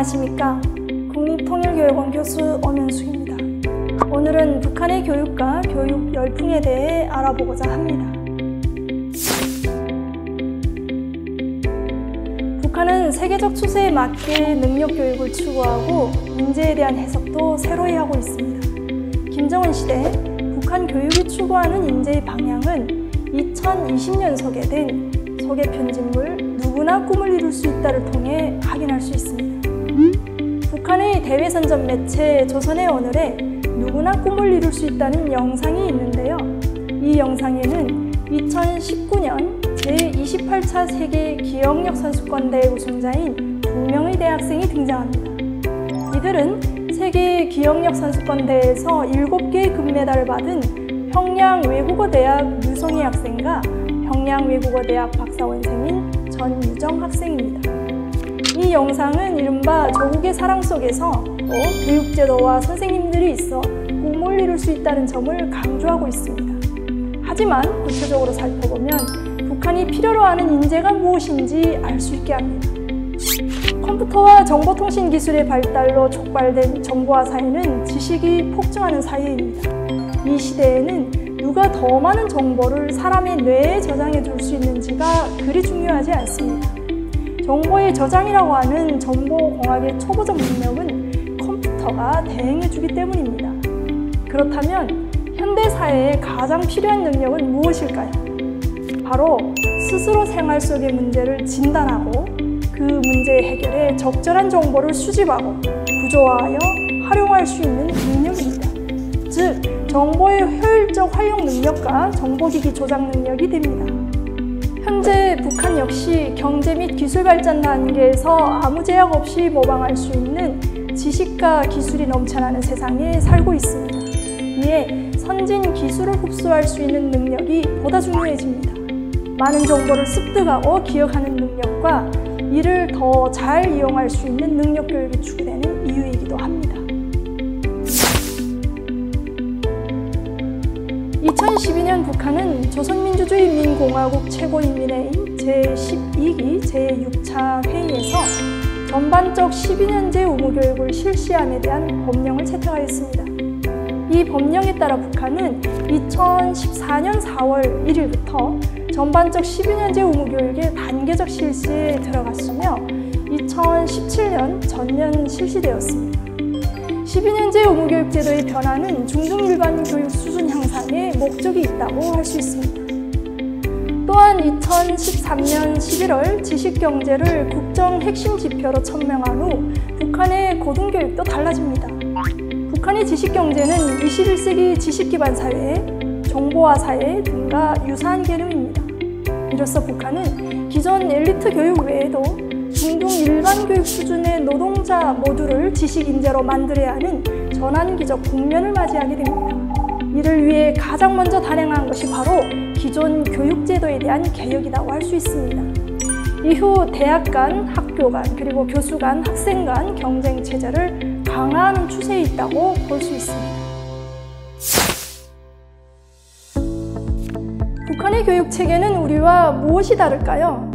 안녕하십니까. 국립통일교육원 교수 엄현숙입니다. 오늘은 북한의 교육과 교육 열풍에 대해 알아보고자 합니다. 북한은 세계적 추세에 맞게 능력교육을 추구하고 문제에 대한 해석도 새로이 하고 있습니다. 김정은 시대 북한 교육이 추구하는 인재의 방향은 2020년 소개된 소개 편집물 누구나 꿈을 이룰 수 있다를 통해 확인할 수 있습니다. 북한의 대외선전 매체 조선의 오늘에 누구나 꿈을 이룰 수 있다는 영상이 있는데요. 이 영상에는 2019년 제28차 세계 기억력 선수권대회 우승자인 2명의 대학생이 등장합니다. 이들은 세계 기억력 선수권대회에서 7개의 금메달을 받은 평양 외국어대학 류성희 학생과 평양 외국어대학 박사원생인 전유정 학생입니다. 이 영상은 이른바 조국의 사랑 속에서 또 교육제도와 선생님들이 있어 꿈을 이룰 수 있다는 점을 강조하고 있습니다. 하지만 구체적으로 살펴보면 북한이 필요로 하는 인재가 무엇인지 알 수 있게 합니다. 컴퓨터와 정보통신 기술의 발달로 촉발된 정보화 사회는 지식이 폭증하는 사회입니다. 이 시대에는 누가 더 많은 정보를 사람의 뇌에 저장해 줄 수 있는지가 그리 중요하지 않습니다. 정보의 저장이라고 하는 정보공학의 초보적 능력은 컴퓨터가 대행해 주기 때문입니다. 그렇다면 현대사회에 가장 필요한 능력은 무엇일까요? 바로 스스로 생활 속의 문제를 진단하고 그 문제 해결에 적절한 정보를 수집하고 구조화하여 활용할 수 있는 능력입니다. 즉, 정보의 효율적 활용 능력과 정보기기 조작 능력이 됩니다. 현재 북한 역시 경제 및 기술 발전 단계에서 아무 제약 없이 모방할 수 있는 지식과 기술이 넘쳐나는 세상에 살고 있습니다. 이에 선진 기술을 흡수할 수 있는 능력이 보다 중요해집니다. 많은 정보를 습득하고 기억하는 능력과 이를 더 잘 이용할 수 있는 능력 교육이 추구되는 이유이기도 합니다. 2012년 북한은 조선민주주의인민공화국 최고인민회의 제12기 제6차 회의에서 전반적 12년제 의무교육을 실시함에 대한 법령을 채택하였습니다. 이 법령에 따라 북한은 2014년 4월 1일부터 전반적 12년제 의무교육의 단계적 실시에 들어갔으며 2017년 전면 실시되었습니다. 12년제 의무교육 제도의 변화는 중등 일반 교육 수준 향상에 목적이 있다고 할 수 있습니다. 또한 2013년 11월 지식경제를 국정 핵심 지표로 천명한 후 북한의 고등교육도 달라집니다. 북한의 지식경제는 21세기 지식기반 사회, 정보화 사회 등과 유사한 개념입니다. 이로써 북한은 기존 엘리트 교육 외에도 중등 일반 교육 수준의 노동자 모두를 지식인재로 만들어야 하는 전환기적 국면을 맞이하게 됩니다. 이를 위해 가장 먼저 단행한 것이 바로 기존 교육제도에 대한 개혁이라고 할 수 있습니다. 이후 대학 간, 학교 간, 그리고 교수 간, 학생 간 경쟁 체제를 강화하는 추세에 있다고 볼 수 있습니다. 북한의 교육 체계는 우리와 무엇이 다를까요?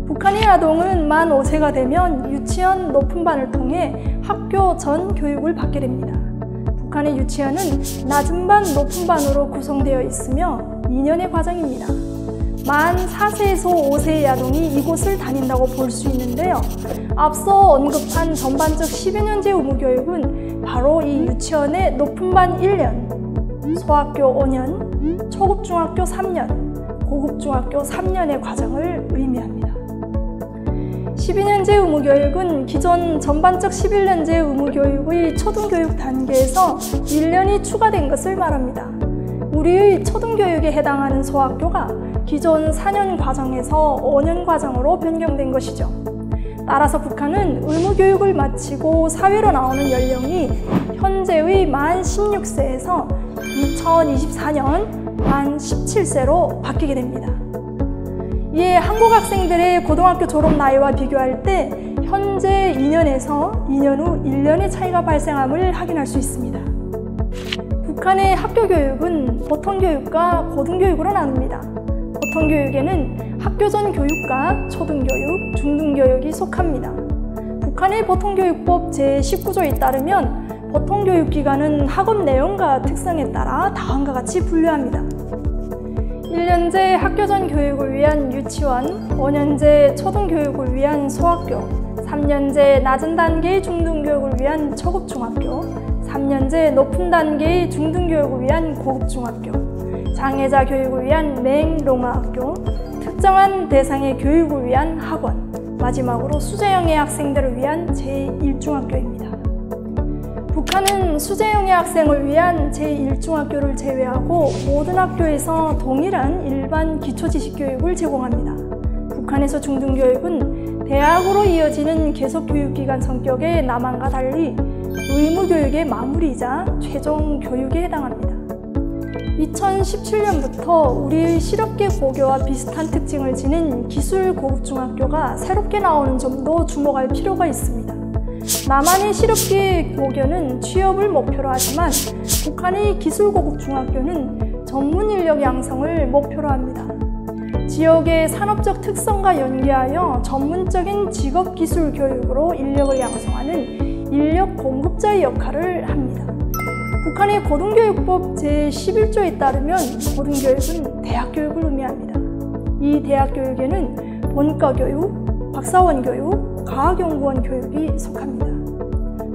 북한의 아동은 만 5세가 되면 유치원 높은 반을 통해 학교 전 교육을 받게 됩니다. 북한의 유치원은 낮은 반, 높은 반으로 구성되어 있으며 2년의 과정입니다. 만 4세에서 5세의 아동이 이곳을 다닌다고 볼 수 있는데요. 앞서 언급한 전반적 12년제 의무교육은 바로 이 유치원의 높은 반 1년, 소학교 5년, 초급중학교 3년, 고급중학교 3년의 과정을 의미합니다. 12년제 의무교육은 기존 전반적 11년제 의무교육의 초등교육 단계에서 1년이 추가된 것을 말합니다. 우리의 초등교육에 해당하는 소학교가 기존 4년 과정에서 5년 과정으로 변경된 것이죠. 따라서 북한은 의무교육을 마치고 사회로 나오는 연령이 현재의 만 16세에서 2024년 만 17세로 바뀌게 됩니다. 이에 한국 학생들의 고등학교 졸업 나이와 비교할 때 현재 2년에서 2년 후 1년의 차이가 발생함을 확인할 수 있습니다. 북한의 학교 교육은 보통교육과 고등교육으로 나눕니다. 보통교육에는 학교 전 교육과 초등교육, 중등교육이 속합니다. 북한의 보통교육법 제19조에 따르면 보통교육기간은 학업 내용과 특성에 따라 다음과 같이 분류합니다. 1년제 학교전 교육을 위한 유치원, 5년제 초등교육을 위한 소학교, 3년제 낮은 단계의 중등교육을 위한 초급중학교, 3년제 높은 단계의 중등교육을 위한 고급중학교, 장애자 교육을 위한 맹롱아학교, 특정한 대상의 교육을 위한 학원, 마지막으로 수재영예 학생들을 위한 제1중학교입니다. 북한은 수재영예 학생을 위한 제1중학교를 제외하고 모든 학교에서 동일한 일반 기초지식교육을 제공합니다. 북한에서 중등교육은 대학으로 이어지는 계속교육기간 성격의 남한과 달리 의무교육의 마무리이자 최종 교육에 해당합니다. 2017년부터 우리의 실업계 고교와 비슷한 특징을 지닌 기술 고급중학교가 새롭게 나오는 점도 주목할 필요가 있습니다. 남한의 실업계 고교는 취업을 목표로 하지만 북한의 기술 고급중학교는 전문 인력 양성을 목표로 합니다. 지역의 산업적 특성과 연계하여 전문적인 직업기술 교육으로 인력을 양성하는 인력 공급자의 역할을 합니다. 북한의 고등교육법 제11조에 따르면 고등교육은 대학교육을 의미합니다. 이 대학교육에는 본과교육, 박사원교육, 과학연구원 교육이 속합니다.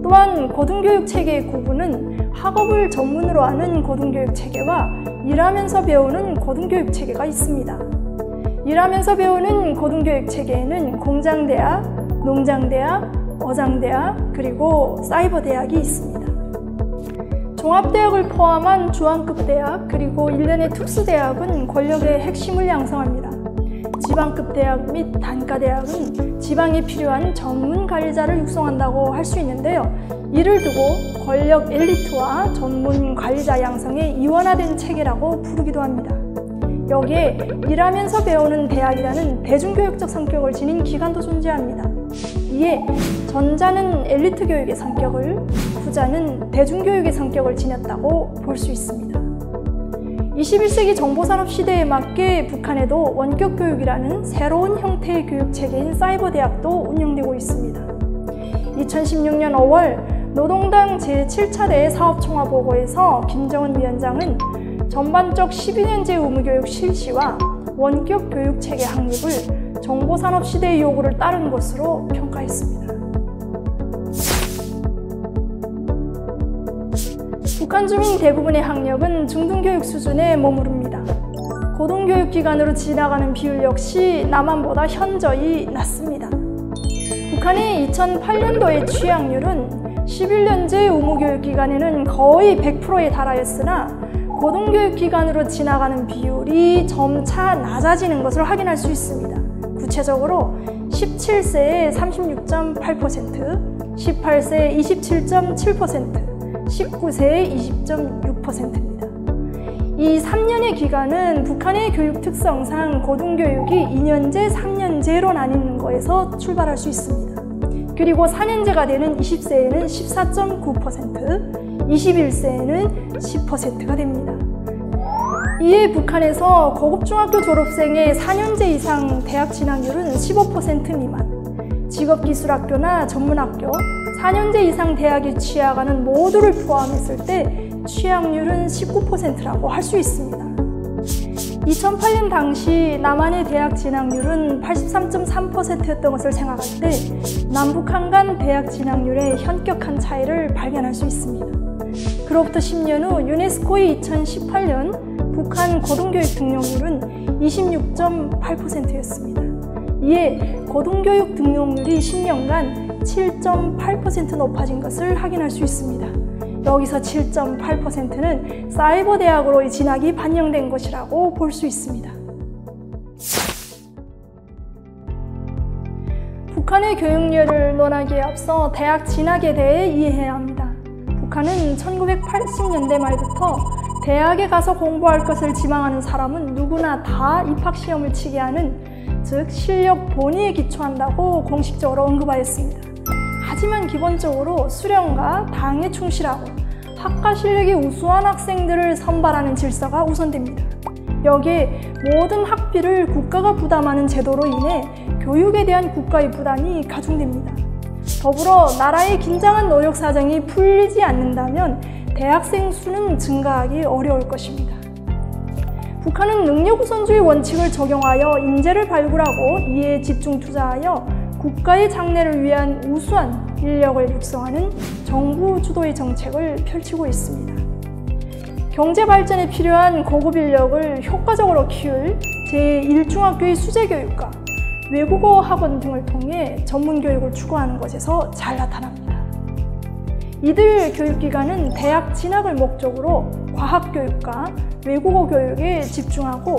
또한 고등교육 체계의 구분은 학업을 전문으로 하는 고등교육 체계와 일하면서 배우는 고등교육 체계가 있습니다. 일하면서 배우는 고등교육 체계에는 공장대학, 농장대학, 어장대학, 그리고 사이버대학이 있습니다. 종합대학을 포함한 주안급 대학 그리고 일련의 특수대학은 권력의 핵심을 양성합니다. 지방급 대학 및 단과대학은 지방에 필요한 전문 관리자를 육성한다고 할 수 있는데요. 이를 두고 권력 엘리트와 전문 관리자 양성의 이원화된 체계라고 부르기도 합니다. 여기에 일하면서 배우는 대학이라는 대중교육적 성격을 지닌 기관도 존재합니다. 이에 전자는 엘리트 교육의 성격을, 후자는 대중교육의 성격을 지녔다고 볼 수 있습니다. 21세기 정보산업 시대에 맞게 북한에도 원격교육이라는 새로운 형태의 교육체계인 사이버대학도 운영되고 있습니다. 2016년 5월 노동당 제7차대 사업총화보고에서 김정은 위원장은 전반적 12년제 의무교육 실시와 원격 교육체계 확립을 정보산업 시대의 요구를 따른 것으로 평가했습니다. 북한 주민 대부분의 학력은 중등교육 수준에 머무릅니다. 고등교육기관으로 지나가는 비율 역시 남한보다 현저히 낮습니다. 북한의 2008년도의 취학률은 11년제 의무교육기관에는 거의 100%에 달하였으나 고등교육기관으로 지나가는 비율이 점차 낮아지는 것을 확인할 수 있습니다. 구체적으로 17세에 36.8%, 18세에 27.7%, 19세에 20.6%입니다. 이 3년의 기간은 북한의 교육 특성상 고등교육이 2년제, 3년제로 나뉘는 거에서 출발할 수 있습니다. 그리고 4년제가 되는 20세에는 14.9%, 21세에는 10%가 됩니다. 이에 북한에서 고급중학교 졸업생의 4년제 이상 대학 진학률은 15% 미만, 직업기술학교나 전문학교, 4년제 이상 대학에 취학하는 모두를 포함했을 때 취학률은 19%라고 할 수 있습니다. 2008년 당시 남한의 대학 진학률은 83.3%였던 것을 생각할 때 남북한 간 대학 진학률의 현격한 차이를 발견할 수 있습니다. 그로부터 10년 후 유네스코의 2018년 북한 고등교육 등록률은 26.8%였습니다. 이에 고등교육 등록률이 10년간 7.8% 높아진 것을 확인할 수 있습니다. 여기서 7.8%는 사이버대학으로의 진학이 반영된 것이라고 볼 수 있습니다. 북한의 교육열을 논하기에 앞서 대학 진학에 대해 이해해야 합니다. 북한은 1980년대 말부터 대학에 가서 공부할 것을 지망하는 사람은 누구나 다 입학시험을 치게 하는, 즉 실력 본위에 기초한다고 공식적으로 언급하였습니다. 하지만 기본적으로 수련과 당에 충실하고 학과 실력이 우수한 학생들을 선발하는 질서가 우선됩니다. 여기에 모든 학비를 국가가 부담하는 제도로 인해 교육에 대한 국가의 부담이 가중됩니다. 더불어 나라의 긴장한 노역 사정이 풀리지 않는다면 대학생 수는 증가하기 어려울 것입니다. 북한은 능력 우선주의 원칙을 적용하여 인재를 발굴하고 이에 집중 투자하여 국가의 장래를 위한 우수한 인력을 육성하는 정부 주도의 정책을 펼치고 있습니다. 경제 발전에 필요한 고급 인력을 효과적으로 키울 제1중학교의 수제교육과 외국어 학원 등을 통해 전문교육을 추구하는 것에서 잘 나타납니다. 이들 교육기관은 대학 진학을 목적으로 과학교육과 외국어 교육에 집중하고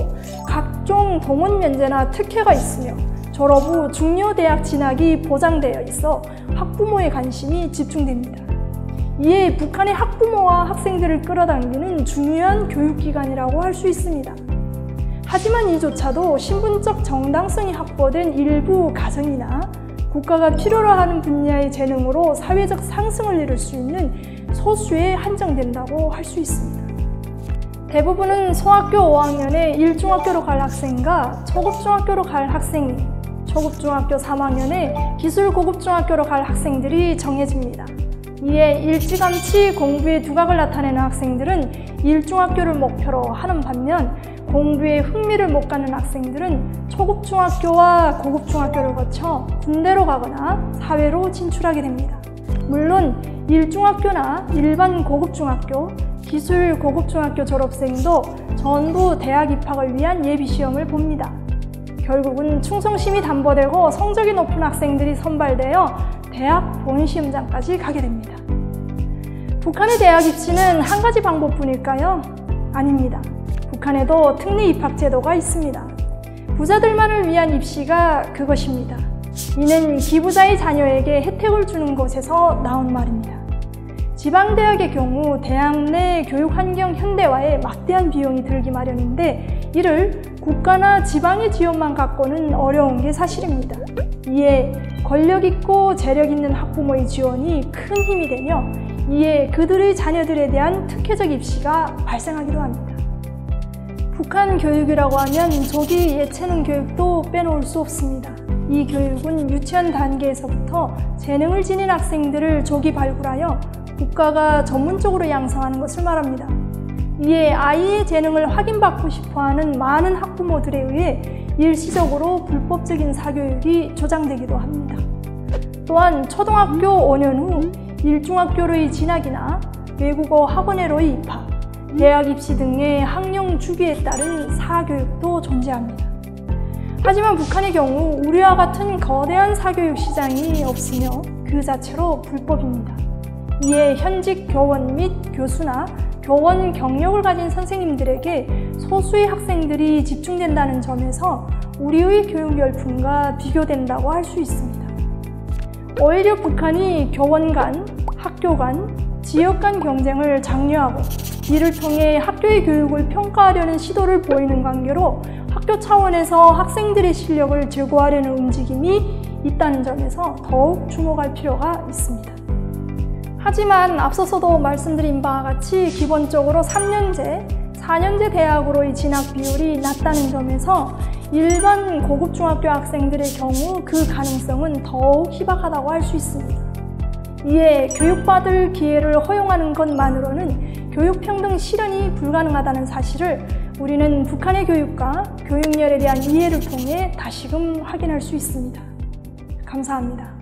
각종 동원 면제나 특혜가 있으며 졸업 후 중요 대학 진학이 보장되어 있어 학부모의 관심이 집중됩니다. 이에 북한의 학부모와 학생들을 끌어당기는 중요한 교육기관이라고 할 수 있습니다. 하지만 이조차도 신분적 정당성이 확보된 일부 가정이나 국가가 필요로 하는 분야의 재능으로 사회적 상승을 이룰 수 있는 소수에 한정된다고 할 수 있습니다. 대부분은 소학교 5학년에 1중학교로 갈 학생과 초급중학교로 갈 학생이, 초급중학교 3학년에 기술고급중학교로 갈 학생들이 정해집니다. 이에 일찌감치 공부의 두각을 나타내는 학생들은 1중학교를 목표로 하는 반면 공부에 흥미를 못 갖는 학생들은 초급중학교와 고급중학교를 거쳐 군대로 가거나 사회로 진출하게 됩니다. 물론 1중학교나 일반 고급중학교, 기술 고급중학교 졸업생도 전부 대학 입학을 위한 예비시험을 봅니다. 결국은 충성심이 담보되고 성적이 높은 학생들이 선발되어 대학 본시험장까지 가게 됩니다. 북한의 대학 입시는 한 가지 방법뿐일까요? 아닙니다. 북한에도 특례 입학 제도가 있습니다. 부자들만을 위한 입시가 그것입니다. 이는 기부자의 자녀에게 혜택을 주는 것에서 나온 말입니다. 지방대학의 경우 대학 내 교육환경 현대화에 막대한 비용이 들기 마련인데 이를 국가나 지방의 지원만 갖고는 어려운 게 사실입니다. 이에 권력 있고 재력 있는 학부모의 지원이 큰 힘이 되며 이에 그들의 자녀들에 대한 특혜적 입시가 발생하기도 합니다. 북한 교육이라고 하면 조기 예체능 교육도 빼놓을 수 없습니다. 이 교육은 유치원 단계에서부터 재능을 지닌 학생들을 조기 발굴하여 국가가 전문적으로 양성하는 것을 말합니다. 이에 아이의 재능을 확인받고 싶어하는 많은 학부모들에 의해 일시적으로 불법적인 사교육이 조장되기도 합니다. 또한 초등학교 5년 후 1중학교로의 진학이나 외국어 학원으로의 입학, 대학 입시 등의 학령 주기에 따른 사교육도 존재합니다. 하지만 북한의 경우 우리와 같은 거대한 사교육 시장이 없으며 그 자체로 불법입니다. 이에 현직 교원 및 교수나 교원 경력을 가진 선생님들에게 소수의 학생들이 집중된다는 점에서 우리의 교육 열풍과 비교된다고 할 수 있습니다. 오히려 북한이 교원 간, 학교 간, 지역 간 경쟁을 장려하고 이를 통해 학교의 교육을 평가하려는 시도를 보이는 관계로 학교 차원에서 학생들의 실력을 제고하려는 움직임이 있다는 점에서 더욱 주목할 필요가 있습니다. 하지만 앞서서도 말씀드린 바와 같이 기본적으로 3년제, 4년제 대학으로의 진학 비율이 낮다는 점에서 일반 고급중학교 학생들의 경우 그 가능성은 더욱 희박하다고 할 수 있습니다. 이에 교육받을 기회를 허용하는 것만으로는 교육평등 실현이 불가능하다는 사실을 우리는 북한의 교육과 교육열에 대한 이해를 통해 다시금 확인할 수 있습니다. 감사합니다.